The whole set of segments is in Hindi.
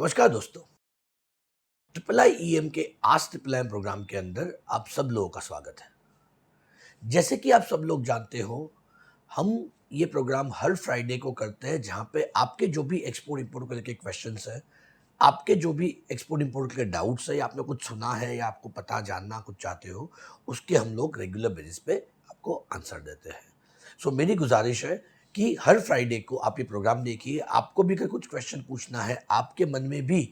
नमस्कार दोस्तों। ट्रिपल आई ईएम के आज ट्रिपल आई प्रोग्राम के अंदर आप सब लोगों का स्वागत है। जैसे कि आप सब लोग जानते हो, हम ये प्रोग्राम हर फ्राइडे को करते हैं जहाँ पे आपके जो भी एक्सपोर्ट इंपोर्ट को लेके क्वेश्चंस है, आपके जो भी एक्सपोर्ट इंपोर्ट के डाउट्स है या आपने कुछ सुना है या आपको पता जानना कुछ चाहते हो, उसके हम लोग रेगुलर बेसिस पे आपको आंसर देते हैं। सो मेरी गुजारिश है कि हर फ्राइडे को आप ये प्रोग्राम देखिए। आपको भी अगर कुछ क्वेश्चन पूछना है, आपके मन में भी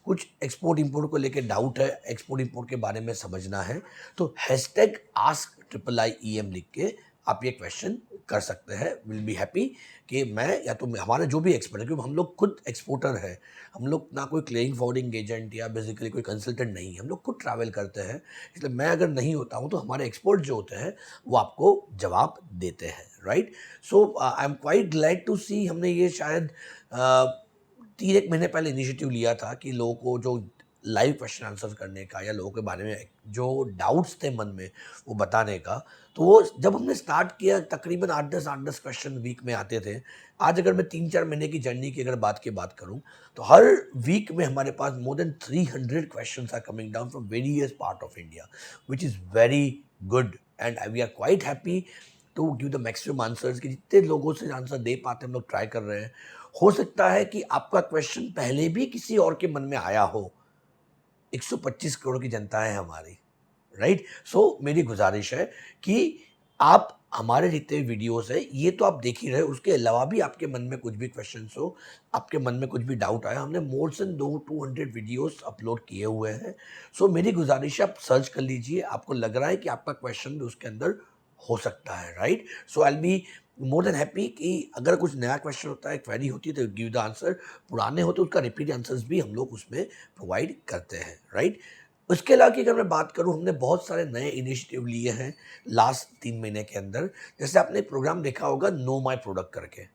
कुछ एक्सपोर्ट इंपोर्ट को लेके डाउट है, एक्सपोर्ट इंपोर्ट के बारे में समझना है, तो hashtag ask triple I E M लिख के आप ये क्वेश्चन कर सकते हैं। विल बी हैप्पी कि मैं या तो हमारे जो भी एक्सपर्ट है, क्योंकि हम लोग खुद एक्सपोर्टर है, हम लोग ना कोई क्लेइंग फॉरवर्डिंग एजेंट या बेसिकली कोई कंसल्टेंट नहीं है, हम लोग खुद ट्रैवल करते हैं। इसलिए मैं अगर नहीं होता हूँ तो हमारे एक्सपर्ट जो होते हैं वो आपको जवाब देते हैं, right. So I am quite glad to see, हमने ये शायद 3-1 महीने पहले इनिशिएटिव लिया था कि लोगों को जो लाइव क्वेश्चन आंसर करने का या लोगों के बारे में जो डाउट्स थे मन में वो बताने का। तो वो जब हमने स्टार्ट किया तकरीबन 8-10 क्वेश्चन वीक में आते थे। आज अगर मैं 3-4 महीने की जर्नी की अगर बात करूं तो हर वीक में हमारे पास more than 300 questions are coming down from various part of India, which is very good and we are quite happy to give the maximum answers कि जितने लोगों से आंसर दे पाते हम लोग ट्राई कर रहे हैं। हो सकता है कि आपका क्वेश्चन पहले भी किसी और के मन में आया हो। 125 करोड़ की जनता है हमारी, राइट। सो मेरी गुजारिश है कि आप हमारे जितने वीडियोस है ये तो आप देख ही रहे, उसके अलावा भी आपके मन में कुछ भी क्वेश्चंस हो, आपके मन में कुछ भी डाउट आया, हमने मोर देन 200 वीडियोस अपलोड किए हुए हैं। सो मेरी गुजारिश है आप सर्च कर लीजिए, आपको लग रहा है कि आपका क्वेश्चन भी उसके अंदर हो सकता है, राइट। सो आई बी मोर देन हैप्पी कि अगर कुछ नया क्वेश्चन होता है, क्वेरी होती है तो गिव द आंसर, पुराने होते उसका रिपीट आंसर्स भी हम लोग उसमें प्रोवाइड करते हैं, राइट। उसके अलावा की अगर मैं बात करूं, हमने बहुत सारे नए इनिशिएटिव लिए हैं लास्ट 3 महीने के अंदर। जैसे आपने एक प्रोग्राम देखा होगा नो माई प्रोडक्ट करके,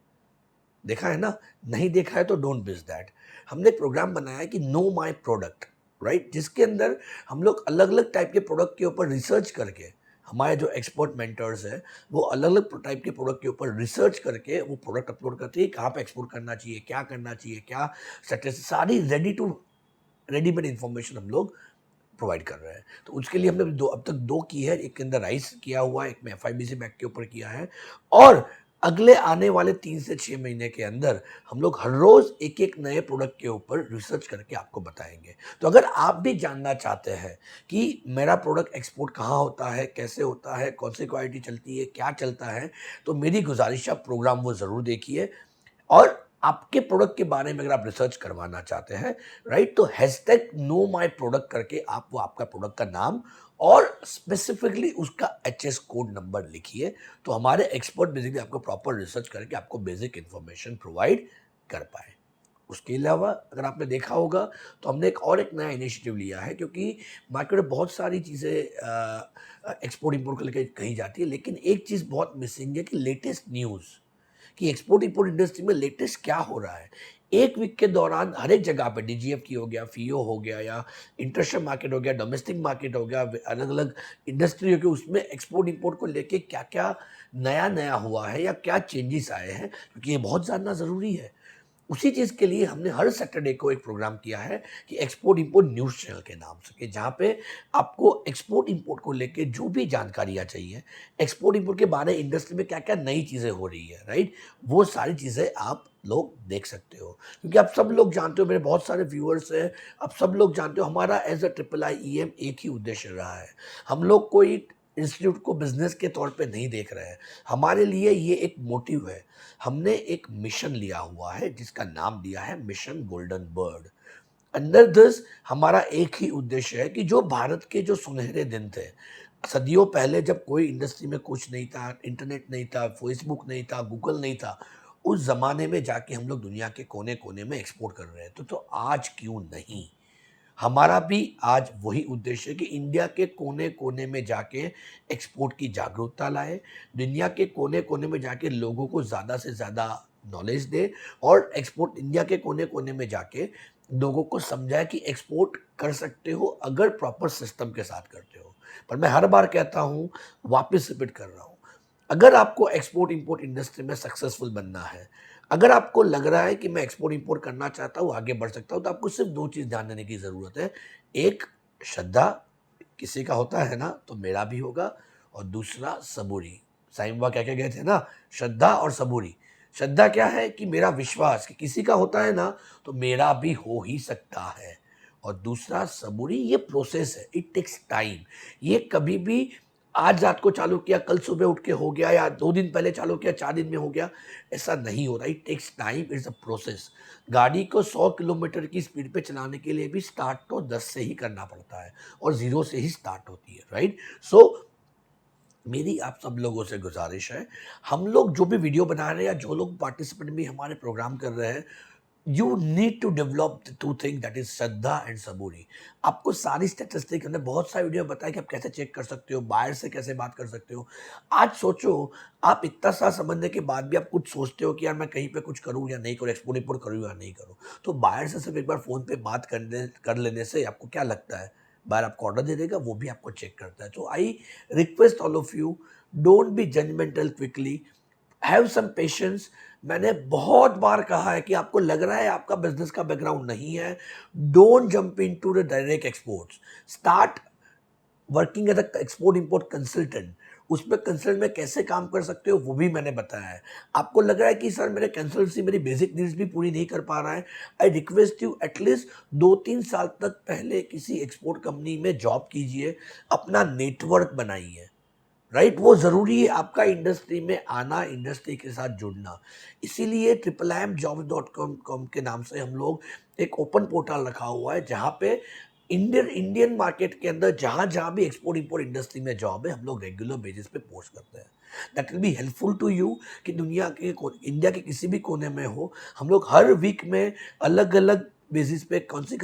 देखा है ना? नहीं देखा है तो डोंट मिस दैट। हमने एक प्रोग्राम बनाया है कि नो माई प्रोडक्ट, राइट, जिसके अंदर हम लोग अलग अलग टाइप के प्रोडक्ट के ऊपर रिसर्च करके, हमारे जो एक्सपर्ट मेंटर्स हैं वो अलग अलग टाइप के प्रोडक्ट के ऊपर रिसर्च करके वो प्रोडक्ट अपलोड करते हैं। कहाँ पे एक्सपोर्ट करना चाहिए, क्या करना चाहिए, क्या स्ट्रेटेजी, सारी रेडीमेड इन्फॉर्मेशन हम लोग प्रोवाइड कर रहे हैं। तो उसके लिए हमने अब तक दो की है, एक के अंदर राइस किया हुआ है, एक में एफआईबीसी बैग के ऊपर किया है। और अगले आने वाले 3 से 6 महीने के अंदर हम लोग हर रोज एक एक नए प्रोडक्ट के ऊपर रिसर्च करके आपको बताएंगे। तो अगर आप भी जानना चाहते हैं कि मेरा प्रोडक्ट एक्सपोर्ट कहाँ होता है, कैसे होता है, कौन सी क्वालिटी चलती है, क्या चलता है, तो मेरी गुजारिश है आप प्रोग्राम वो ज़रूर देखिए। और आपके प्रोडक्ट के बारे में अगर आप रिसर्च करवाना चाहते हैं, राइट, तो हैशटैग नो माई प्रोडक्ट करके आप वो आपका प्रोडक्ट का नाम और स्पेसिफिकली उसका एचएस कोड नंबर लिखिए। तो हमारे एक्सपर्ट बेसिकली आपको प्रॉपर रिसर्च करके आपको बेसिक इंफॉर्मेशन प्रोवाइड कर पाए। उसके अलावा अगर आपने देखा होगा तो हमने एक नया इनिशिएटिव लिया है, क्योंकि मार्केट में बहुत सारी चीज़ें एक्सपोर्ट इंपोर्ट को लेकर कही जाती है, लेकिन एक चीज़ बहुत मिसिंग है कि लेटेस्ट न्यूज़, कि एक्सपोर्ट इंपोर्ट इंडस्ट्री में लेटेस्ट क्या हो रहा है। एक वीक के दौरान हर एक जगह पे डीजीएफ की हो गया, फीओ हो गया, या इंटरनेशनल मार्केट हो गया, डोमेस्टिक मार्केट हो गया, अलग अलग इंडस्ट्री हो गई, उसमें एक्सपोर्ट इंपोर्ट को लेके क्या क्या नया नया हुआ है या क्या चेंजेस आए हैं, क्योंकि ये बहुत जानना ज़रूरी है। उसी चीज़ के लिए हमने हर सैटरडे को एक प्रोग्राम किया है कि एक्सपोर्ट इंपोर्ट न्यूज़ चैनल के नाम से, कि जहाँ पे आपको एक्सपोर्ट इंपोर्ट को लेके जो भी जानकारियाँ चाहिए, एक्सपोर्ट इंपोर्ट के बारे में इंडस्ट्री में क्या क्या नई चीज़ें हो रही है, राइट, वो सारी चीज़ें आप लोग देख सकते हो। क्योंकि आप सब लोग जानते हो, मेरे बहुत सारे व्यूअर्स हैं, आप सब लोग जानते हो हमारा as a triple I E M एक ही उद्देश्य रहा है। हम लोग कोई इंस्टीट्यूट को बिजनेस के तौर पे नहीं देख रहे हैं, हमारे लिए ये एक मोटिव है। हमने एक मिशन लिया हुआ है जिसका नाम दिया है mission golden bird. Under this हमारा एक ही उद्देश्य है कि जो भारत के जो सुनहरे दिन थे, सदियों पहले जब कोई इंडस्ट्री में कुछ नहीं था, इंटरनेट नहीं था, फेसबुक नहीं था, गूगल नहीं था, उस जमाने में जाके हम लोग दुनिया के कोने कोने में एक्सपोर्ट कर रहे थे, तो आज क्यों नहीं। हमारा भी आज वही उद्देश्य है कि इंडिया के कोने कोने में जाके एक्सपोर्ट की जागरूकता लाए, दुनिया के कोने कोने में जाके लोगों को ज़्यादा से ज़्यादा नॉलेज दे, और एक्सपोर्ट इंडिया के कोने कोने में जाके लोगों को समझाए कि एक्सपोर्ट कर सकते हो अगर प्रॉपर सिस्टम के साथ करते हो। पर मैं हर बार कहता हूँ, वापस रिपीट कर रहा हूँ, अगर आपको एक्सपोर्ट इंपोर्ट इंडस्ट्री में सक्सेसफुल बनना है, अगर आपको लग रहा है कि मैं एक्सपोर्ट इंपोर्ट करना चाहता हूँ, आगे बढ़ सकता हूँ, तो आपको सिर्फ 2 चीज़ ध्यान देने की ज़रूरत है। एक, श्रद्धा, किसी का होता है ना तो मेरा भी होगा, और दूसरा सबूरी। साईं बाबा क्या कह गए थे ना, श्रद्धा और सबूरी। श्रद्धा क्या है कि मेरा विश्वास कि किसी का होता है ना तो मेरा भी हो ही सकता है, और दूसरा सबूरी, ये प्रोसेस है, इट टेक्स टाइम। ये कभी भी आज रात को चालू किया, कल सुबह उठ के हो गया, या 2 दिन पहले चालू किया, 4 दिन में हो गया, ऐसा नहीं होता। It takes time, it's a process. गाड़ी को 100 किलोमीटर की स्पीड पे चलाने के लिए भी स्टार्ट तो 10 से ही करना पड़ता है, और 0 से ही स्टार्ट होती है, राइट? सो मेरी आप सब लोगों से गुजारिश है, हम लोग जो भी वीडियो बना रहे हैं या जो लोग पार्टिसिपेंट भी हमारे प्रोग्राम कर रहे हैं, you need to develop the 2 thing, that is shraddha and saburi. आपको सारी स्टैटिस्टिक अंदर बहुत सारी वीडियो बताया कि आप कैसे चेक कर सकते हो, बायर से कैसे बात कर सकते हो। आज सोचो, आप इतना सा समझने के बाद भी आप कुछ सोचते हो कि यार मैं कहीं पे कुछ करूँ या नहीं करूँ, एक्सपोर्ट इंपोर्ट करूँ या नहीं करूँ। तो बायर से सिर्फ एक बार फ़ोन पे बात कर लेने से आपको क्या लगता है, बायर आपको ऑर्डर दे देगा, वो भी आपको चेक करता है। तो I request all of you, don't be judgmental quickly, have some patience. मैंने बहुत बार कहा है कि आपको लग रहा है आपका बिजनेस का बैकग्राउंड नहीं है, don't jump into the direct exports, start working as a export import consultant. उसमें कंसल्टेंट में कैसे काम कर सकते हो वो भी मैंने बताया है। आपको लग रहा है कि सर मेरे कंसल्टेंसी मेरी बेसिक नीड्स भी पूरी नहीं कर पा रहा है, आई रिक्वेस्ट यू एटलीस्ट 2-3 साल तक पहले किसी एक्सपोर्ट कंपनी में जॉब कीजिए, अपना नेटवर्क बनाइए, राइट? वो ज़रूरी है आपका इंडस्ट्री में आना, इंडस्ट्री के साथ जुड़ना। इसीलिए IIIMjobs.com के नाम से हम लोग एक ओपन पोर्टल रखा हुआ है, जहाँ पे इंडियन मार्केट के अंदर जहाँ जहाँ भी एक्सपोर्ट इंपोर्ट इंडस्ट्री में जॉब है, हम लोग रेगुलर बेसिस पे पोस्ट करते हैं। That will be helpful to you कि दुनिया के इंडिया के किसी भी कोने में हो, हम लोग हर वीक में अलग अलग बेसिस पे कौन सी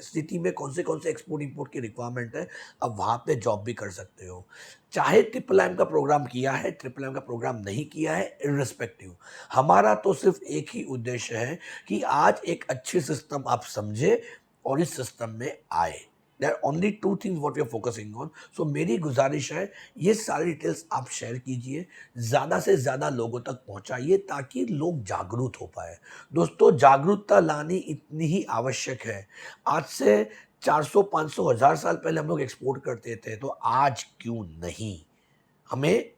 सिटी में कौन से एक्सपोर्ट इंपोर्ट की रिक्वायरमेंट है, अब वहाँ पे जॉब भी कर सकते हो। चाहे IIIM का प्रोग्राम किया है, IIIM का प्रोग्राम नहीं किया है, इर्रिस्पेक्टिव, हमारा तो सिर्फ एक ही उद्देश्य है कि आज एक अच्छी सिस्टम आप समझे और इस सिस्टम में आए। There are only 2 things what we are focusing on. So मेरी गुजारिश है, ये सारी डिटेल्स आप शेयर कीजिए, ज़्यादा से ज़्यादा लोगों तक पहुंचाइए, ताकि लोग जागरूक हो पाए। दोस्तों, जागरूकता लानी इतनी ही आवश्यक है। आज से 400, 500, 1000 साल पहले हम लोग एक्सपोर्ट करते थे, तो आज क्यों नहीं? हमें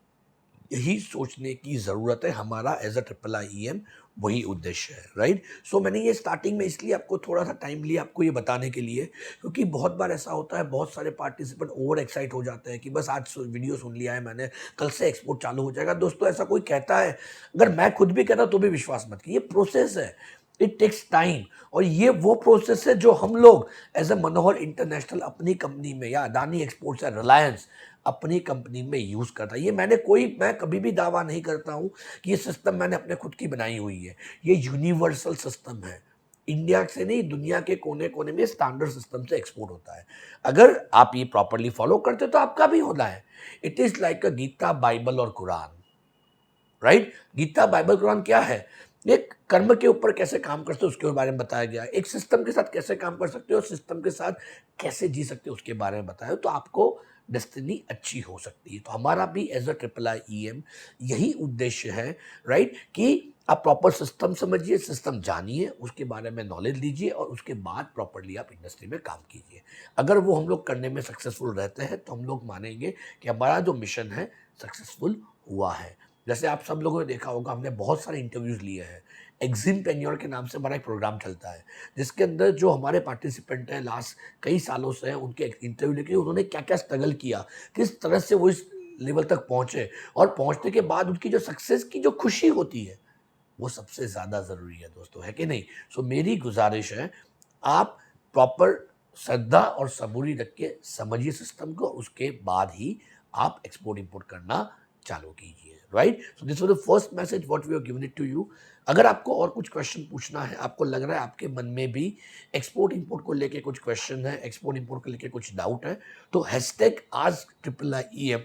यही सोचने की ज़रूरत है। हमारा एज अ IIIM वही उद्देश्य है, राइट? सो मैंने ये स्टार्टिंग में इसलिए आपको थोड़ा सा टाइम लिया आपको ये बताने के लिए, क्योंकि बहुत बार ऐसा होता है, बहुत सारे पार्टिसिपेंट ओवर एक्साइट हो जाते हैं कि बस आज वीडियो सुन लिया है मैंने, कल से एक्सपोर्ट चालू हो जाएगा। दोस्तों, ऐसा कोई कहता है, अगर मैं खुद भी कहता तो भी विश्वास मत कीजिए, ये प्रोसेस है, इट टेक्स टाइम। और ये वो प्रोसेस है जो हम लोग एज ए मनोहर इंटरनेशनल अपनी कंपनी में, या अदानी एक्सपोर्ट्स या रिलायंस अपनी कंपनी में यूज़ करता है। ये मैं कभी भी दावा नहीं करता हूँ कि ये सिस्टम मैंने अपने खुद की बनाई हुई है। ये यूनिवर्सल सिस्टम है, इंडिया से नहीं, दुनिया के कोने कोने में स्टैंडर्ड सिस्टम से एक्सपोर्ट होता है। अगर आप ये प्रॉपरली फॉलो करते हो तो आपका भी होना है। It is like a Gita, Bible और Quran, right? Gita, Bible, Quran क्या है? एक कर्म के ऊपर कैसे काम करते हो उसके बारे में बताया गया है, एक सिस्टम के साथ कैसे काम कर सकते हो, सिस्टम के साथ कैसे जी सकते हो उसके बारे में बताया, तो आपको डेस्टिनी अच्छी हो सकती है। तो हमारा भी एज अ IIIM यही उद्देश्य है, राइट, कि आप प्रॉपर सिस्टम समझिए, सिस्टम जानिए, उसके बारे में नॉलेज लीजिए, और उसके बाद प्रॉपरली आप इंडस्ट्री में काम कीजिए। अगर वो हम लोग करने में सक्सेसफुल रहते हैं तो हम लोग मानेंगे कि हमारा जो मिशन है सक्सेसफुल हुआ है। जैसे आप सब लोगों ने देखा होगा, हमने बहुत सारे इंटरव्यूज़ लिए हैं। एग्जिम टेन्योर के नाम से हमारा एक प्रोग्राम चलता है, जिसके अंदर जो हमारे पार्टिसिपेंट हैं लास्ट कई सालों से हैं, उनके इंटरव्यू लेके उन्होंने क्या क्या स्ट्रगल किया, किस तरह से वो इस लेवल तक पहुँचे, और पहुँचने के बाद उनकी जो सक्सेस की जो खुशी होती है, वो सबसे ज़्यादा ज़रूरी है दोस्तों, है कि नहीं? सो मेरी गुजारिश है, आप प्रॉपर श्रद्धा और सबूरी रख के समझिए सिस्टम को, उसके बाद ही आप एक्सपोर्ट इंपोर्ट करना चालू कीजिए, right? So this was the first message what we have given it to you. अगर आपको और कुछ क्वेश्चन पूछना है, आपको लग रहा है आपके मन में भी एक्सपोर्ट इंपोर्ट को लेके कुछ क्वेश्चन है, एक्सपोर्ट इंपोर्ट को लेके कुछ डाउट है, तो हैशटैग आस्क IIIM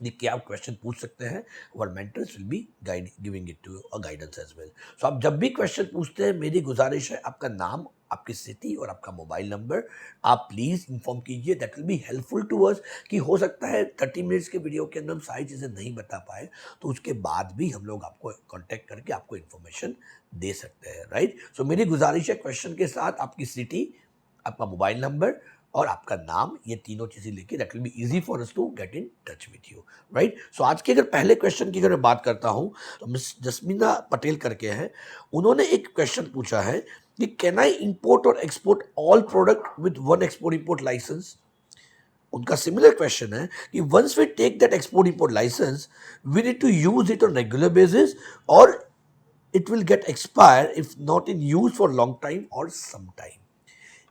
लिख के आप क्वेश्चन पूछ सकते हैं। और mentors will be guide giving it to a guidance as well. So आप जब भी क्वेश्चन पूछते हैं, मेरी गुजारिश है आपका नाम आपकी सिटी और आपका मोबाइल नंबर आप प्लीज़ इन्फॉर्म कीजिए। That will be helpful to us कि हो सकता है 30 मिनट्स के वीडियो के अंदर हम सारी चीज़ें नहीं बता पाए, तो उसके बाद भी हम लोग आपको कांटेक्ट करके आपको इन्फॉर्मेशन दे सकते हैं, राइट। सो मेरी गुजारिश है क्वेश्चन के साथ आपकी सिटी, आपका मोबाइल नंबर और आपका नाम, ये तीनों चीज़ें लेके that will be easy for us to get in touch with you, right. So आज के अगर पहले क्वेश्चन की अगर मैं बात करता हूँ तो मिस जस्मीना पटेल करके हैं, उन्होंने एक क्वेश्चन पूछा है कि कैन आई इंपोर्ट और export all product with one export import license. उनका सिमिलर क्वेश्चन है कि once we take that export import license we need to use it on regular basis और it will get expire if not in use for long time और सम टाइम।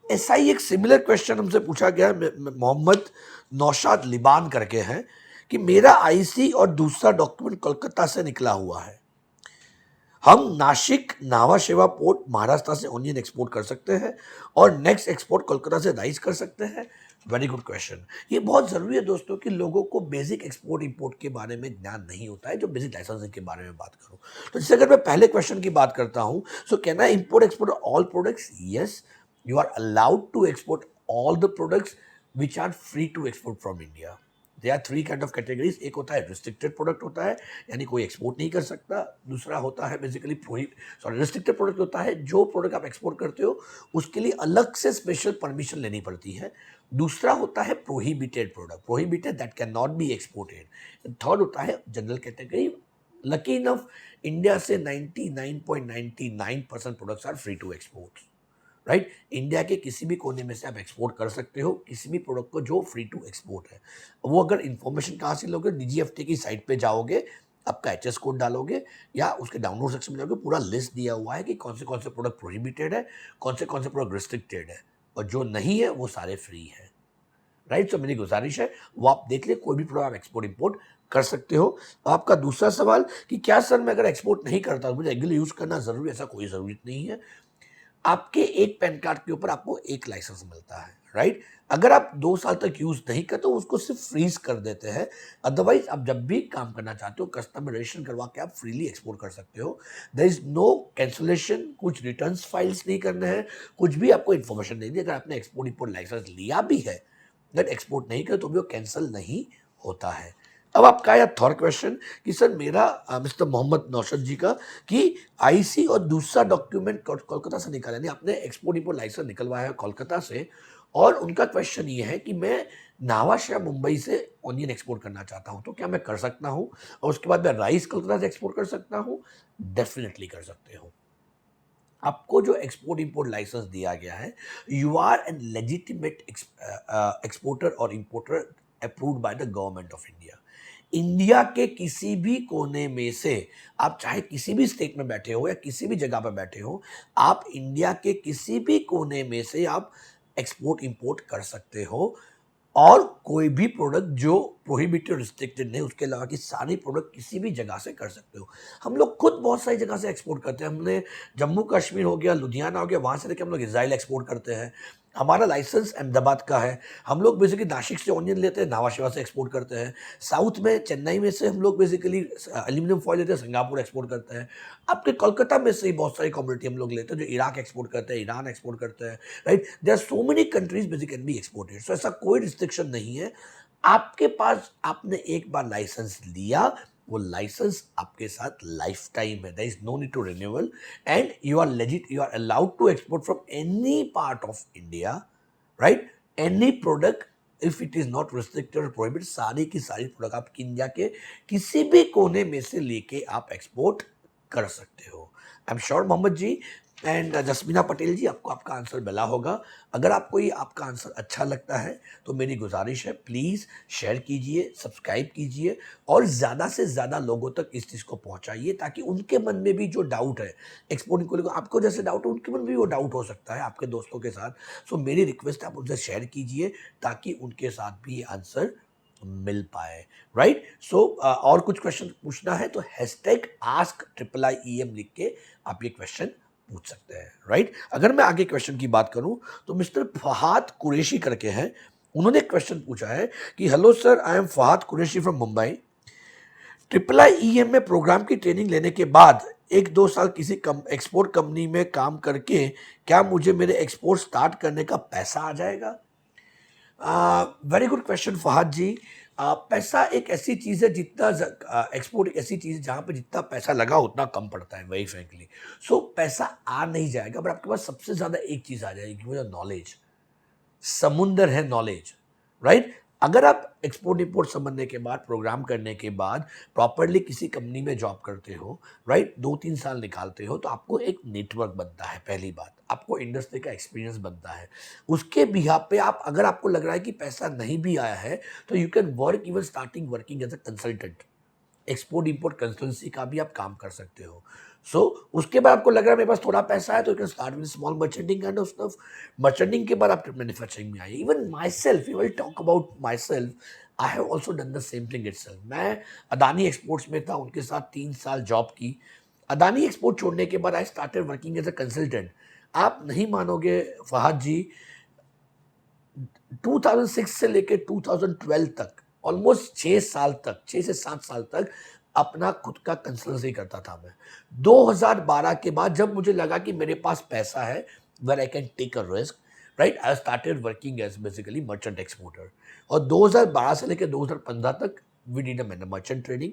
ऐसा ही एक सिमिलर क्वेश्चन हमसे पूछा गया है, मोहम्मद नौशाद लिबान करके हैं कि मेरा आईसी और दूसरा डॉक्यूमेंट कोलकाता से निकला हुआ है, हम नासिक नावा शेवा पोर्ट महाराष्ट्र से ओनियन एक्सपोर्ट कर सकते हैं और नेक्स्ट एक्सपोर्ट कोलकाता से राइस कर सकते हैं। Very good question. ये बहुत ज़रूरी है दोस्तों कि लोगों को बेसिक एक्सपोर्ट इंपोर्ट के बारे में ज्ञान नहीं होता है, जो बेसिक लाइसेंसिंग के बारे में बात करूं तो जैसे अगर मैं पहले क्वेश्चन की बात करता हूं, so can I import export all products. Yes, you are allowed to export all the products which are free to export from India. There are three kind of categories. एक होता है restricted product होता है, यानी कोई एक्सपोर्ट नहीं कर सकता। दूसरा होता है बेसिकली restricted product होता है जो प्रोडक्ट आप एक्सपोर्ट करते हो उसके लिए अलग से स्पेशल परमिशन लेनी पड़ती है। दूसरा होता है prohibited product, prohibited that can not be exported. Third होता है general category. Lucky enough India से 99.99% products are free to export, right. India के किसी भी कोने में से आप एक्सपोर्ट कर सकते हो किसी भी प्रोडक्ट को जो फ्री टू एक्सपोर्ट है। वो अगर इन्फॉर्मेशन कहाँ से लोगे, DGFT की साइट पे जाओगे, आपका HS कोड डालोगे या उसके डाउनलोड सेक्शन में जाओगे, पूरा लिस्ट दिया हुआ है कि कौन से प्रोडक्ट प्रोहिबिटेड है, कौन से प्रोडक्ट रिस्ट्रिक्टेड है और जो नहीं है वो सारे फ्री है, राइट। तो मेरी गुजारिश है वो आप देख ले, कोई भी प्रोडक्ट आप एक्सपोर्ट इंपोर्ट कर सकते हो। आपका दूसरा सवाल कि क्या सर मैं अगर एक्सपोर्ट नहीं करता मुझे रेगुलर यूज़ करना ज़रूरी, ऐसा कोई ज़रूरत नहीं है। आपके एक पैन कार्ड के ऊपर आपको एक लाइसेंस मिलता है, राइट। अगर आप 2 साल तक यूज नहीं करते तो उसको सिर्फ फ्रीज कर देते हैं। अदरवाइज आप जब भी काम करना चाहते हो कस्टमर रजिस्ट्रेशन करवा के आप फ्रीली एक्सपोर्ट कर सकते हो। देयर इज नो कैंसलेशन, कुछ रिटर्न्स फाइल्स नहीं करना है, कुछ भी आपको इन्फॉर्मेशन नहीं दी। अगर आपने एक्सपोर्ट इंपोर्ट लाइसेंस लिया भी है दैट एक्सपोर्ट नहीं करे तो भी वो कैंसिल नहीं होता है। अब आपका आया थर्ड क्वेश्चन कि सर मेरा मिस्टर मोहम्मद नौशद जी का कि आईसी और दूसरा डॉक्यूमेंट कोलकाता से निकाला, यानी आपने एक्सपोर्ट इंपोर्ट लाइसेंस निकलवाया है कोलकाता से और उनका क्वेश्चन ये है कि मैं नावाशा मुंबई से ऑनियन एक्सपोर्ट करना चाहता हूं तो क्या मैं कर सकता हूं और उसके बाद मैं राइस कोलकाता से एक्सपोर्ट कर सकता हूं। डेफिनेटली कर सकते हो। आपको जो एक्सपोर्ट इंपोर्ट लाइसेंस दिया गया है, you are an legitimate exporter और importer approved by the government of India. India के किसी भी कोने में से आप चाहे किसी भी स्टेट में बैठे हो या किसी भी जगह पर बैठे हो, आप इंडिया के किसी भी कोने में से आप एक्सपोर्ट इंपोर्ट कर सकते हो और कोई भी प्रोडक्ट जो प्रोहिबिटेड रिस्ट्रिक्टेड नहीं, उसके अलावा की सारी प्रोडक्ट किसी भी जगह से कर सकते हो। हम लोग खुद बहुत सारी जगह से एक्सपोर्ट करते हैं। हमने जम्मू कश्मीर हो गया, लुधियाना हो गया, वहाँ से लेकर हम लोग इजराइल एक्सपोर्ट करते हैं। हमारा लाइसेंस अहमदाबाद का है। हम लोग बेसिकली नासिक से ऑनियन लेते हैं, नावा शेवा से एक्सपोर्ट करते हैं। साउथ में चेन्नई में से हम लोग बेसिकली एल्यूमिनियम फॉइल लेते हैं, सिंगापुर एक्सपोर्ट करते हैं। आपके कोलकाता में से ही बहुत सारी कम्युनिटी हम लोग लेते हैं जो इराक एक्सपोर्ट करते हैं, ईरान एक्सपोर्ट करते हैं, right. There are so many countries basically can be exported. So ऐसा कोई रिस्ट्रिक्शन नहीं है। आपके पास आपने एक बार लाइसेंस लिया, वो लाइसेंस आपके साथ लाइफ टाइम है। There is no need to renewal and you are legit, you are allowed to export from any part of India, right. Any product if it is not restricted और प्रोहिबिटेड, सारी की सारी प्रोडक्ट आप इंडिया के किसी भी कोने में से लेके आप एक्सपोर्ट कर सकते हो। I am sure Mohammed ji and Jasmina Patel ji आपको आपका आंसर मिला होगा। अगर आपको ये आपका आंसर अच्छा लगता है तो मेरी गुजारिश है प्लीज़ शेयर कीजिए, सब्सक्राइब कीजिए और ज़्यादा से ज़्यादा लोगों तक इस चीज़ को पहुंचाइए ताकि उनके मन में भी जो डाउट है एक्सपोर्टिंग को लेकर, आपको जैसे डाउट है उनके मन में भी वो डाउट हो सकता है आपके दोस्तों के साथ। सो मेरी रिक्वेस्ट है आप उनसे शेयर कीजिए ताकि उनके साथ भी ये आंसर मिल पाए, राइट। सो और कुछ क्वेश्चन पूछना है तो #AskIIEM लिख के आप ये क्वेश्चन पूछ सकते हैं, राइट। अगर मैं आगे क्वेश्चन की बात करूं तो मिस्टर फहाद कुरैशी करके हैं, उन्होंने क्वेश्चन पूछा है कि hello sir, I am Fahad Qureshi from Mumbai. IIIEM में प्रोग्राम की ट्रेनिंग लेने के बाद एक दो साल किसी एक्सपोर्ट कंपनी में काम करके क्या मुझे मेरे एक्सपोर्ट स्टार्ट करने का पैसा आ जाएगा? वेरी गुड क्वेश्चन फहद जी। पैसा एक ऐसी चीज़ है, जितना एक्सपोर्ट एक ऐसी चीज़ है जहाँ पे जितना पैसा लगा उतना कम पड़ता है, वेरी फ्रेंकली। सो पैसा आ नहीं जाएगा, बट आपके पास सबसे ज़्यादा एक चीज़ आ जाएगी, वो नॉलेज। समुंदर है नॉलेज, राइट? अगर आप एक्सपोर्ट इंपोर्ट समझने के बाद, प्रोग्राम करने के बाद प्रॉपरली किसी कंपनी में जॉब करते हो, राइट, 2-3 साल निकालते हो, तो आपको एक नेटवर्क बनता है। पहली बात, आपको इंडस्ट्री का एक्सपीरियंस बनता है। उसके बिहाफ पे आप, अगर आपको लग रहा है कि पैसा नहीं भी आया है, तो you can work, even starting working as a consultant. Export import consultancy का भी आप काम कर सकते हो। सो उसके बाद आपको लग रहा है मेरे पास थोड़ा पैसा है, तो you can start with small merchanting kind of stuff. Merchanting के बाद आप मैन्युफैक्चरिंग में आइए। Even myself, you will talk about myself, I have also done the same thing itself. मैं अदानी एक्सपोर्ट्स में था, उनके साथ 3 साल जॉब की। अदानी एक्सपोर्ट छोड़ने के बाद I started working as a consultant. आप नहीं मानोगे फहद जी, 2006 से लेकर 2012 तक, ऑलमोस्ट 6 साल तक, 6 से 7 साल तक अपना खुद का कंसल्टेंसी करता था मैं। 2012 के बाद जब मुझे लगा कि मेरे पास पैसा है, where I can take a risk, right, I started working as basically merchant exporter. और 2012 से लेकर 2015 तक we did a merchant trading.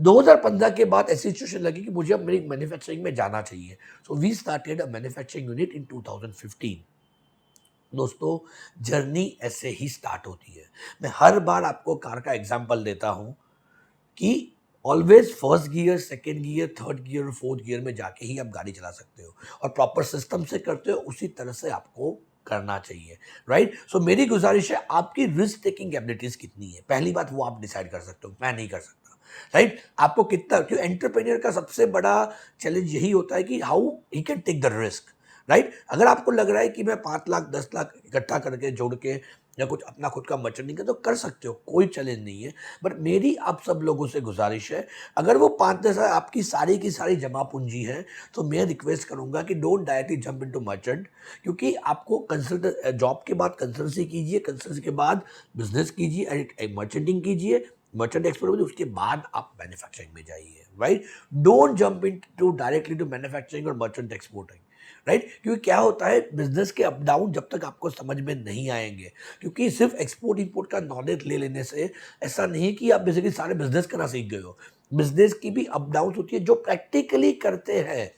2015 के बाद ऐसी सिचुएशन लगी कि मुझे अब मेरी मैन्युफैक्चरिंग में जाना चाहिए। So we started a manufacturing unit in 2015। दोस्तों, जर्नी ऐसे ही स्टार्ट होती है। मैं हर बार आपको कार का एग्जांपल देता हूं कि always first gear, second gear, third gear और फोर्थ गियर में जाके ही आप गाड़ी चला सकते हो, और प्रॉपर सिस्टम से करते हो, उसी तरह से आपको करना चाहिए, राइट? सो मेरी गुजारिश है, आपकी रिस्क टेकिंग एबिलिटीज कितनी है, पहली बात वो आप डिसाइड कर सकते हो। मैं नहीं कर सकता, राइट? आपको कितना, क्यों, एंटरप्रेन्योर का सबसे बड़ा चैलेंज यही होता है कि how he can take the risk, right? अगर आपको लग रहा है कि मैं 5 लाख 10 लाख इकट्ठा करके जोड़ के या कुछ अपना खुद का मर्चेंटिंग है, तो कर सकते हो, कोई चैलेंज नहीं है। बट मेरी आप सब लोगों से गुजारिश है, अगर वो 5-10 आपकी सारी की सारी जमा पूंजी है, तो मैं रिक्वेस्ट करूंगा कि don't directly jump into merchant. क्योंकि आपको कंसल्ट जॉब के बाद कंसल्टेंसी कीजिए, कंसल्टेंसी के बाद बिजनेस कीजिए, मर्चेंटिंग कीजिए, मर्चेंट एक्सपोर्ट, उसके बाद आप मैन्युफैक्चरिंग में जाइए, right? Don't jump in to directly to manufacturing और मर्चेंट एक्सपोर्टिंग, राइट? क्योंकि क्या होता है, बिजनेस के अप डाउन जब तक आपको समझ में नहीं आएंगे, क्योंकि सिर्फ एक्सपोर्ट इंपोर्ट का नॉलेज ले लेने से ऐसा नहीं है कि आप बेसिकली सारे बिजनेस करना सीख गए हो। बिजनेस की भी अप डाउन होती है, जो प्रैक्टिकली करते हैं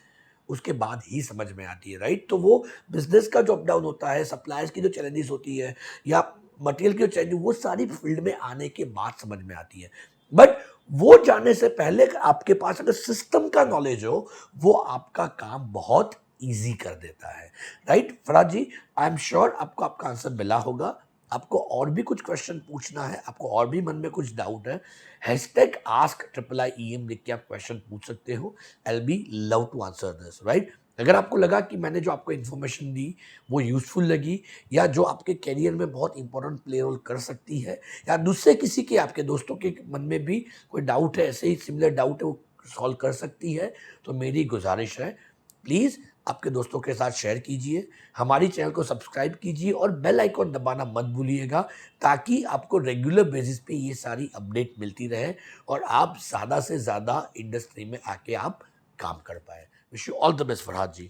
उसके बाद ही समझ में आती है, राइट? तो वो बिजनेस का जो अप डाउन होता है, सप्लायर्स की जो चैलेंजेस होती है, या मटेरियल की जो चैलेंज, वो सारी फील्ड में आने के बाद समझ में आती है। बट वो जानने से पहले आपके पास अगर सिस्टम का नॉलेज हो, वो आपका काम बहुत ईजी कर देता है, right? Faraz ji, I am sure आपको आपका आंसर मिला होगा। आपको और भी कुछ क्वेश्चन पूछना है, आपको और भी मन में कुछ डाउट है, hashtag ask triple I EM लिख के आप क्वेश्चन पूछ सकते हो। I will be love to answer this, right? अगर आपको लगा कि मैंने जो आपको इन्फॉर्मेशन दी वो यूजफुल लगी, या जो आपके करियर में बहुत इंपॉर्टेंट प्ले रोल कर सकती है, या दूसरे किसी के, आपके दोस्तों के मन में भी कोई डाउट है, ऐसे ही सिमिलर डाउट है, वो सॉल्व कर सकती है, तो मेरी गुजारिश है, प्लीज़ आपके दोस्तों के साथ शेयर कीजिए, हमारी चैनल को सब्सक्राइब कीजिए, और बेल आइकॉन दबाना मत भूलिएगा, ताकि आपको रेगुलर बेसिस पे ये सारी अपडेट मिलती रहे और आप ज़्यादा से ज़्यादा इंडस्ट्री में आके आप काम कर पाए। Wish you all the best Farhad ji.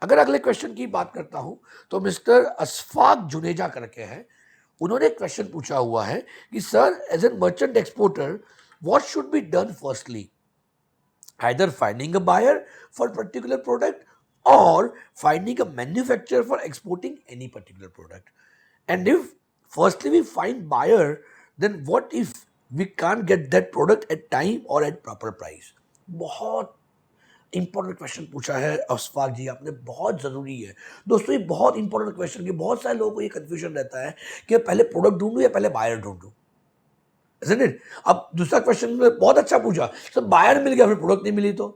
अगर अगले क्वेश्चन की बात करता हूं, तो मिस्टर अशफाक जुनेजा करके हैं, उन्होंने क्वेश्चन पूछा हुआ है कि sir, as an merchant exporter, what should be done firstly? Either finding a buyer for a particular product or finding a manufacturer for exporting any particular product. And if firstly we find buyer, then what if we can't get that product at time or at proper price? बहुत इंपॉर्टेंट क्वेश्चन पूछा है अशफाक जी आपने, बहुत ज़रूरी है दोस्तों, ये बहुत इंपॉर्टेंट क्वेश्चन है। बहुत सारे लोगों को ये कंफ्यूजन रहता है कि पहले प्रोडक्ट ढूंढूं या पहले बायर ढूंढूं, isn't it? अब दूसरा क्वेश्चन बहुत अच्छा पूछा, सर बायर मिल गया फिर प्रोडक्ट नहीं मिली तो?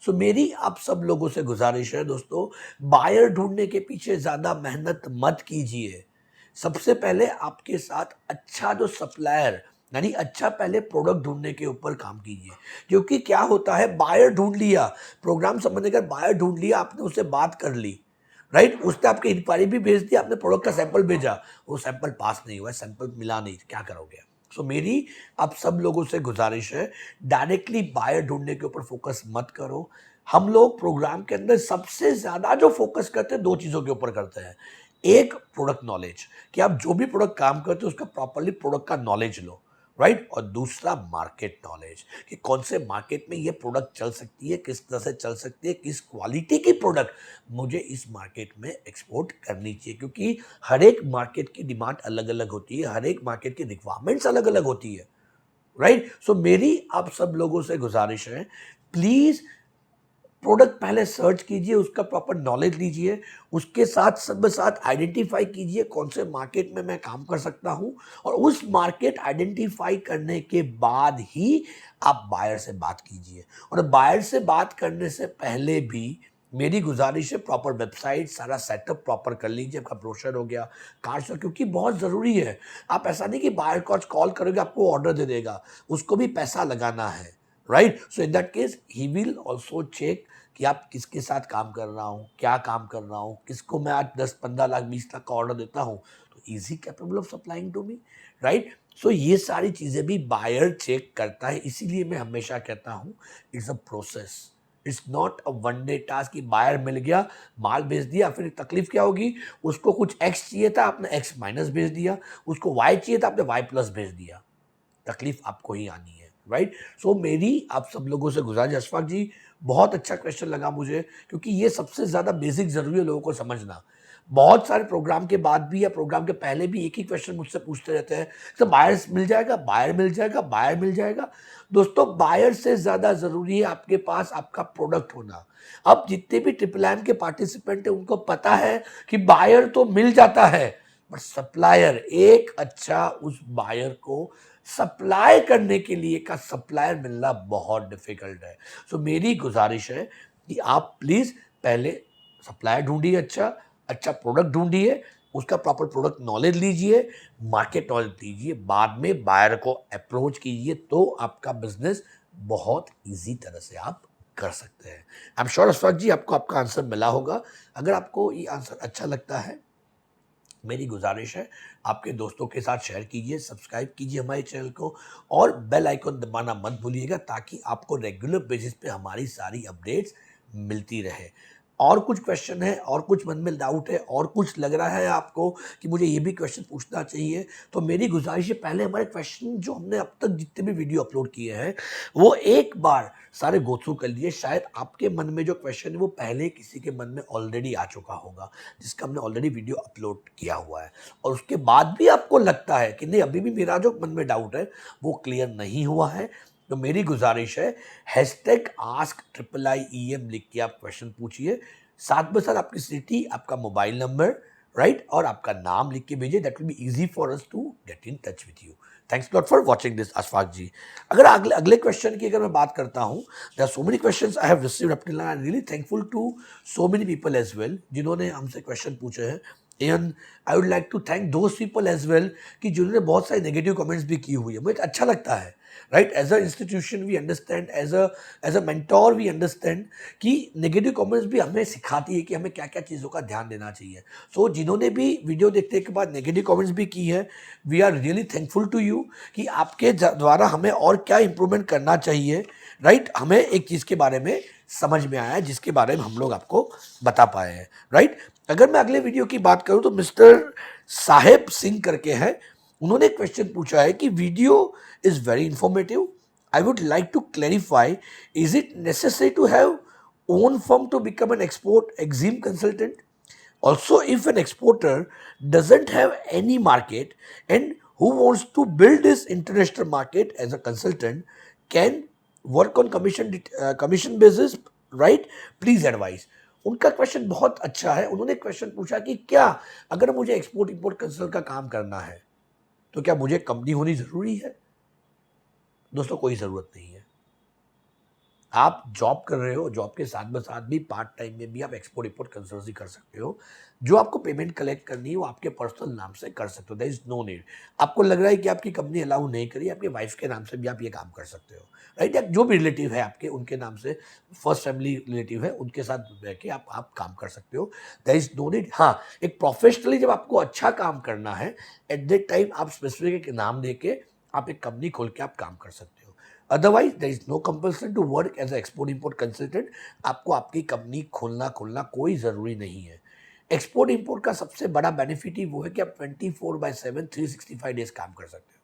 सो मेरी आप सब लोगों से गुजारिश है दोस्तों, बायर ढूंढने के पीछे ज्यादा मेहनत मत कीजिए। सबसे पहले आपके साथ अच्छा जो सप्लायर, यानी अच्छा पहले प्रोडक्ट ढूंढने के ऊपर काम कीजिए। क्योंकि क्या होता है, बायर ढूंढ लिया, प्रोग्राम समझने का बायर ढूंढ लिया, आपने उससे बात कर ली, राइट, उसने आपकी इंक्वायरी भी भेज दी, आपने प्रोडक्ट का सैंपल भेजा, वो सैंपल पास नहीं हुआ, सैंपल मिला नहीं, क्या करोगे? सो मेरी आप सब लोगों से गुजारिश है, डायरेक्टली बायर ढूंढने के ऊपर फोकस मत करो। हम लोग प्रोग्राम के अंदर सबसे ज्यादा जो फोकस करते हैं दो चीजों के ऊपर करते हैं। एक, प्रोडक्ट नॉलेज, कि आप जो भी प्रोडक्ट काम करते हो उसका प्रॉपरली प्रोडक्ट का नॉलेज लो, राइट। और दूसरा, मार्केट नॉलेज, कि कौन से मार्केट में ये प्रोडक्ट चल सकती है, किस तरह से चल सकती है, किस क्वालिटी की प्रोडक्ट मुझे इस मार्केट में एक्सपोर्ट करनी चाहिए, क्योंकि हर एक मार्केट की डिमांड अलग अलग होती है, हर एक मार्केट की रिक्वायरमेंट्स अलग अलग होती है, राइट। सो मेरी आप सब लोगों से गुजारिश है, प्लीज प्रोडक्ट पहले सर्च कीजिए, उसका प्रॉपर नॉलेज लीजिए, उसके साथ सब साथ आइडेंटिफाई कीजिए कौन से मार्केट में मैं काम कर सकता हूं, और उस मार्केट आइडेंटिफाई करने के बाद ही आप बायर से बात कीजिए। और बायर से बात करने से पहले भी मेरी गुजारिश है, प्रॉपर वेबसाइट, सारा सेटअप प्रॉपर कर लीजिए, आपका ब्रोशर हो गया, कार्ड्स, क्योंकि बहुत ज़रूरी है। आप ऐसा नहीं कि बायर को कॉल करोगे आपको ऑर्डर दे देगा, उसको भी पैसा लगाना है, right. So in that case he will also check कि आप किसके साथ काम कर रहा हूँ, क्या काम कर रहा हूँ, किसको मैं आज 10-15 लाख 20 लाख का ऑर्डर देता हूँ, तो easy capable of supplying to me, right. So ये सारी चीज़ें भी बायर चेक करता है, इसीलिए मैं हमेशा कहता हूँ it's a process, it's not a one day task कि बायर मिल गया, माल भेज दिया, फिर तकलीफ क्या होगी, उसको कुछ एक्स चाहिए था आपने एक्स माइनस भेज दिया, उसको वाई चाहिए था आपने वाई प्लस भेज दिया, तकलीफ आपको ही आनी है, राइट। सो मेरी आप सब लोगों से गुजारिश, अशफाक जी बहुत अच्छा क्वेश्चन लगा मुझे, क्योंकि ये सबसे ज्यादा बेसिक जरूरी है लोगों को समझना। बहुत सारे प्रोग्राम के बाद भी या प्रोग्राम के पहले भी एक ही क्वेश्चन मुझसे पूछते रहते हैं, तो बायर्स मिल जाएगा, बायर मिल जाएगा, बायर मिल जाएगा। दोस्तों, बायर से ज्यादा जरूरी है आपके पास आपका प्रोडक्ट होना। अब जितने भी ट्रिपल एम के पार्टिसिपेंट है उनको पता है कि बायर तो मिल जाता है, बट सप्लायर, एक अच्छा उस बायर को सप्लाई करने के लिए का सप्लायर मिलना बहुत डिफिकल्ट है। सो मेरी गुजारिश है कि आप प्लीज पहले सप्लायर ढूंढिए, अच्छा अच्छा प्रोडक्ट ढूंढिए, उसका प्रॉपर प्रोडक्ट नॉलेज लीजिए, मार्केट नॉलेज लीजिए, बाद में बायर को अप्रोच कीजिए, तो आपका बिजनेस बहुत इजी तरह से आप कर सकते हैं। आई एम श्योर अशफाक जी आपको आपका आंसर मिला होगा। अगर आपको ये आंसर अच्छा लगता है, मेरी गुजारिश है आपके दोस्तों के साथ शेयर कीजिए, सब्सक्राइब कीजिए हमारे चैनल को, और बेल आइकन दबाना मत भूलिएगा, ताकि आपको रेगुलर बेसिस पे हमारी सारी अपडेट्स मिलती रहे। और कुछ क्वेश्चन है, और कुछ मन में डाउट है, और कुछ लग रहा है आपको कि मुझे ये भी क्वेश्चन पूछना चाहिए, तो मेरी गुजारिश है पहले हमारे क्वेश्चन जो हमने अब तक जितने भी वीडियो अपलोड किए हैं वो एक बार सारे गो थ्रू कर लिए। शायद आपके मन में जो क्वेश्चन है वो पहले किसी के मन में ऑलरेडी आ चुका होगा, जिसका हमने ऑलरेडी वीडियो अपलोड किया हुआ है, और उसके बाद भी आपको लगता है कि नहीं अभी भी मेरा जो मन में डाउट है वो क्लियर नहीं हुआ है, तो मेरी गुजारिश है hashtag ask triple I EM लिख के आप क्वेश्चन पूछिए, साथ में साथ आपकी सिटी, आपका मोबाइल नंबर, राइट, और आपका नाम लिख के भेजिए। That will be easy for us to get in touch with you. Thanks lot for watching this Ashfaq ji. अगर अगले अगले क्वेश्चन की अगर मैं बात करता हूँ, there are so many questions I have received up till now, I am really thankful to so many people as well जिन्होंने हमसे क्वेश्चन पूछे हैं। And I would like to thank those people as well कि जिन्होंने बहुत सारे नेगेटिव कमेंट्स भी की हुई है, मुझे अच्छा लगता है, right. As a institution we understand, as a mentor we understand कि नेगेटिव कमेंट्स भी हमें सिखाती है कि हमें क्या क्या चीज़ों का ध्यान देना चाहिए। सो जिन्होंने भी वीडियो देखने के बाद नेगेटिव कमेंट्स भी की है, we are really thankful to you कि आपके द्वारा हमें और क्या इंप्रूवमेंट करना चाहिए, राइट। हमें एक चीज़ के बारे में समझ में आया है जिसके बारे में हम लोग आपको बता पाए हैं, राइट। अगर मैं अगले वीडियो की बात करूं तो मिस्टर साहेब सिंह करके हैं, उन्होंने क्वेश्चन पूछा है कि video is very informative, I would like to clarify, is it necessary to have own firm to become an export exim consultant? Also, if an exporter doesn't have any market and who wants to build his international market as a consultant, can work on commission basis, right? Please advise. उनका क्वेश्चन बहुत अच्छा है। उन्होंने क्वेश्चन पूछा कि क्या अगर मुझे एक्सपोर्ट इंपोर्ट कंसल्ट का काम करना है तो क्या मुझे कंपनी होनी जरूरी है? दोस्तों, कोई जरूरत नहीं है। आप जॉब कर रहे हो, जॉब के साथ में साथ भी पार्ट टाइम में भी आप एक्सपोर्ट इंपोर्ट कंसल्टेंसी कर सकते हो। जो आपको पेमेंट कलेक्ट करनी है वो आपके पर्सनल नाम से कर सकते हो, देयर इज नो नीड। आपको लग रहा है कि आपकी कंपनी अलाउ नहीं करी, आपके वाइफ के नाम से भी आप ये काम कर सकते हो, राइट। या जो भी रिलेटिव है आपके, उनके नाम से, फर्स्ट फैमिली रिलेटिव है उनके साथ रह के आप काम कर सकते हो, देयर इज नो नीड। हाँ, एक प्रोफेशनली जब आपको अच्छा काम करना है, एट दैट टाइम आप स्पेसिफिक एक नाम दे के आप एक कंपनी खोल के आप काम कर सकते हो। Otherwise there is no compulsion to work as a export import consultant. आपको आपकी कंपनी खोलना कोई ज़रूरी नहीं है। एक्सपोर्ट इंपोर्ट का सबसे बड़ा बेनिफिट ही वो है कि आप 24/7 365 डेज काम कर सकते हो।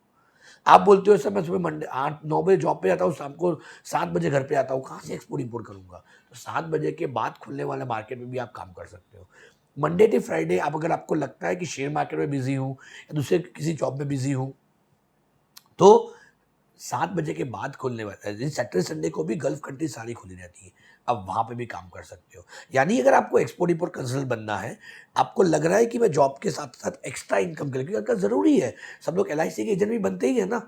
आप बोलते हो सर मैं सुबह मंडे 8-9 बजे जॉब पे जाता हूँ, शाम को 7 बजे घर पे आता हूँ, कहाँ से एक्सपोर्ट इंपोर्ट करूँगा? तो 7 बजे के बाद खुलने वाले मार्केट में भी आप काम कर सकते हो। मंडे टू फ्राइडे आप अगर आपको लगता है कि शेयर मार्केट में बिजी हूँ या दूसरे किसी जॉब में बिजी हूँ, तो 7 बजे के बाद खुलने वाला है। सैटरडे संडे को भी गल्फ कंट्री सारी खुली रहती है, आप वहाँ पे भी काम कर सकते हो। यानी अगर आपको एक्सपोर्ट इंपोर्ट कंसल्टेंट बनना है, आपको लग रहा है कि मैं जॉब के साथ साथ एक्स्ट्रा इनकम करूँ, क्योंकि आजकल ज़रूरी है, सब लोग LIC के एजेंट भी बनते ही है ना,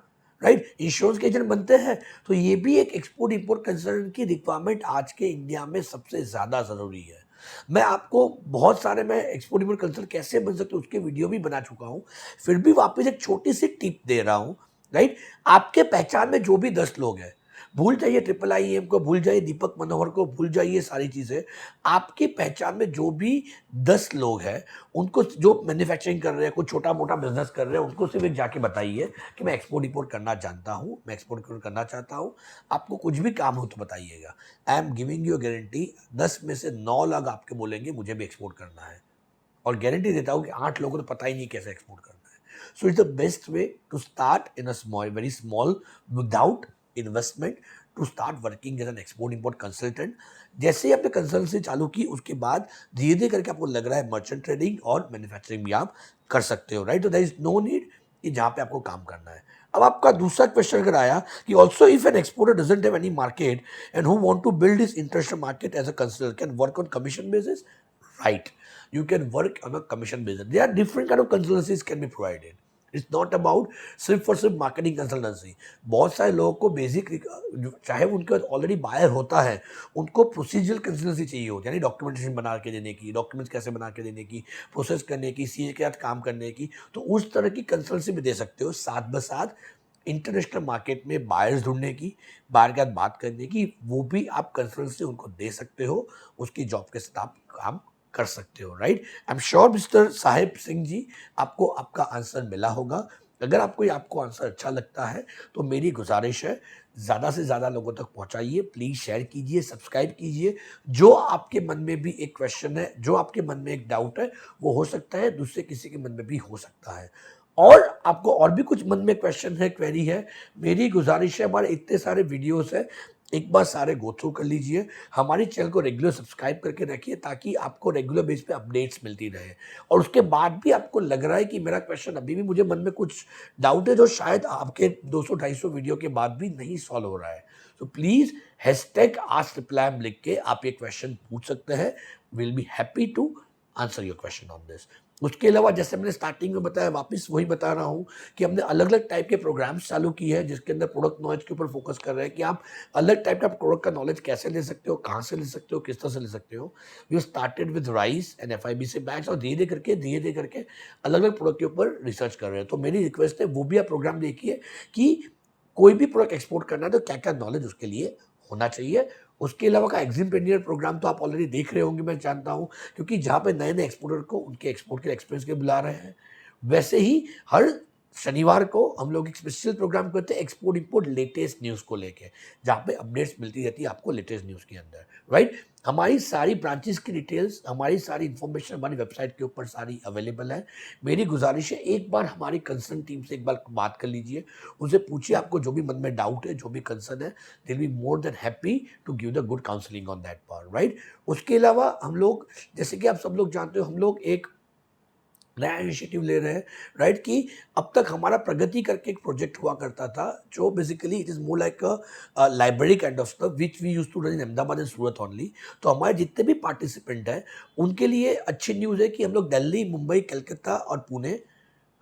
राइट? इंश्योरेंस के एजेंट बनते हैं, तो ये भी एक एक्सपोर्ट इंपोर्ट कंसल्टेंट की रिक्वायरमेंट आज के इंडिया में सबसे ज़्यादा ज़रूरी है। मैं आपको बहुत सारे मैं एक्सपोर्ट इंपोर्ट कंसल्टेंट कैसे बन सकते हो उसके वीडियो भी बना चुका हूँ, फिर भी वापस एक छोटी सी टिप दे रहा हूँ, राइट? आपके पहचान में जो भी 10 लोग हैं, भूल जाइए IIIM को, भूल जाइए दीपक मनोहर को, भूल जाइए सारी चीज़ें। आपकी पहचान में जो भी 10 लोग हैं, उनको जो मैन्युफैक्चरिंग कर रहे हैं, कुछ छोटा-मोटा बिज़नेस कर रहे हैं, उनको सिर्फ़ एक जाके बताइए कि मैं एक्सपोर्ट इंपोर्ट करना जानता हूँ, मैं एक्सपोर्ट इंपोर्ट करना चाहता हूँ। आपको कुछ भी काम हो तो बताइएगा। I am giving you a guarantee, 10 में से 9 लोग आपके बोलेंगे मुझे भी एक्सपोर्ट करना है, और गारंटी देता हूँ कि 8 लोगों को तो पता ही नहीं कैसे एक्सपोर्ट करना है। So it's the best way to start in a small, very small, without investment, to start working as an export import consultant. जैसे ही आपने कंसल्टेंसी चालू की, उसके बाद धीरे धीरे करके आपको लग रहा है मर्चेंट ट्रेडिंग और मैन्युफैक्चरिंग भी आप कर सकते हो, राइट? तो देयर इज नो नीड कि जहाँ पे आपको काम करना है। अब आपका दूसरा क्वेश्चन अगर आया कि also if an exporter doesn't have any market and who want to build his international market as a consultant can work on commission basis, right? You can work on a commission basis. There are different kind of consultancies can be provided. It's not about सिर्फ और सिर्फ मार्केटिंग कंसल्टेंसी। बहुत सारे लोगों को बेसिक, चाहे उनके पास ऑलरेडी बायर होता है, उनको प्रोसीजरल कंसल्टेंसी चाहिए होती है, यानी डॉक्यूमेंटेशन बना के देने की, डॉक्यूमेंट्स कैसे बना के देने की, प्रोसेस करने की, CA के साथ काम करने की, तो उस तरह की कंसल्टेंसी भी दे सकते हो। साथ ब साथ इंटरनेशनल मार्केट में बायर्स ढूंढने की, बायर के साथ बात करने की, वो भी आप कंसल्टेंसी उनको दे सकते हो, उसकी जॉब के साथ आप काम कर सकते हो, right? I am sure mister Sahib Singh ji, आपको आपका आंसर मिला होगा। अगर आपको आंसर अच्छा लगता है तो मेरी गुजारिश है, ज़्यादा से ज़्यादा लोगों तक पहुंचाइए, प्लीज़ शेयर कीजिए, सब्सक्राइब कीजिए। जो आपके मन में भी एक क्वेश्चन है, जो आपके मन में एक डाउट है, वो हो सकता है दूसरे किसी के मन में भी हो सकता है। और आपको और भी कुछ मन में क्वेश्चन है, क्वेरी है, मेरी गुजारिश है, हमारे इतने सारे वीडियोस हैं, एक बार सारे गो थ्रू कर लीजिए। हमारे चैनल को रेगुलर सब्सक्राइब करके रखिए, ताकि आपको रेगुलर बेस पे अपडेट्स मिलती रहे। और उसके बाद भी आपको लग रहा है कि मेरा क्वेश्चन अभी भी मुझे मन में कुछ डाउट है जो शायद आपके 200-250 वीडियो के बाद भी नहीं सॉल्व हो रहा है, तो प्लीज़ #AskReplyM लिख के आप ये क्वेश्चन पूछ सकते हैं। Will be happy to answer your question on this. उसके अलावा जैसे मैंने स्टार्टिंग में बताया, वापस वही बता रहा हूँ कि हमने अलग अलग टाइप के प्रोग्राम्स चालू किए हैं, जिसके अंदर प्रोडक्ट नॉलेज के ऊपर फोकस कर रहे हैं कि आप अलग टाइप का प्रोडक्ट का नॉलेज कैसे ले सकते हो, कहाँ से ले सकते हो, किस तरह से ले सकते हो। We started with rice and FIBC bags, और धीरे धीरे करके अलग अलग प्रोडक्ट के ऊपर रिसर्च कर रहे हैं। तो मेरी रिक्वेस्ट है वो भी आप प्रोग्राम देखिए कि कोई भी प्रोडक्ट एक्सपोर्ट करना है तो क्या क्या नॉलेज उसके लिए होना चाहिए। उसके अलावा का एग्जिम प्रोग्राम तो आप ऑलरेडी देख रहे होंगे, मैं जानता हूँ, क्योंकि जहाँ पे नए नए एक्सपोर्टर को उनके एक्सपोर्ट के एक्सपीरियंस के बुला रहे हैं। वैसे ही हर शनिवार को हम लोग एक स्पेशल प्रोग्राम करते हैं एक्सपोर्ट इंपोर्ट लेटेस्ट न्यूज़ को लेके, जहाँ पे अपडेट्स मिलती रहती है आपको लेटेस्ट न्यूज़ के अंदर, राइट? हमारी सारी ब्रांचेस की डिटेल्स, हमारी सारी इन्फॉर्मेशन हमारी वेबसाइट के ऊपर सारी अवेलेबल है। मेरी गुजारिश है, एक बार हमारी कंसर्न टीम से एक बार बात कर लीजिए, उनसे पूछिए आपको जो भी मन में डाउट है, जो भी कंसर्न है, they will be more than happy to give the good counselling on that part, right? उसके अलावा हम लोग, जैसे कि आप सब लोग जानते हो, हम लोग एक नया इनिशिएटिव ले रहे हैं, राइट? कि अब तक हमारा प्रगति करके एक प्रोजेक्ट हुआ करता था, जो basically it is more like a library kind of stuff which we used to run in Ahmedabad and Surat only. तो हमारे जितने भी पार्टिसिपेंट हैं, उनके लिए अच्छी न्यूज़ है कि हम लोग दिल्ली, मुंबई, कलकत्ता और पुणे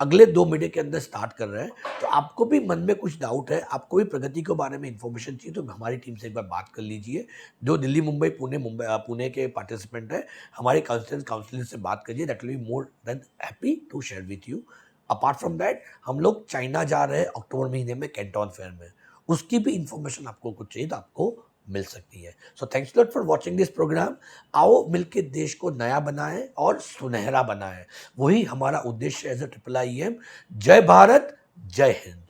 अगले 2 महीने के अंदर स्टार्ट कर रहे हैं। तो आपको भी मन में कुछ डाउट है, आपको भी प्रगति के बारे में इन्फॉर्मेशन चाहिए, तो हमारी टीम से एक बार बात कर लीजिए। जो दिल्ली, मुंबई, पुणे के पार्टिसिपेंट हैं, हमारे काउंसलर से बात करिए, that will be more than happy to share with you. Apart from that, हम लोग चाइना जा रहे हैं अक्टूबर महीने में कैंटन फेयर में, उसकी भी इन्फॉर्मेशन आपको कुछ चाहिए तो आपको मिल सकती है। So thanks lot for watching this program. आओ मिलके देश को नया बनाएं और सुनहरा बनाएं, वही हमारा उद्देश्य एज अ IIIM। जय भारत, जय हिंद।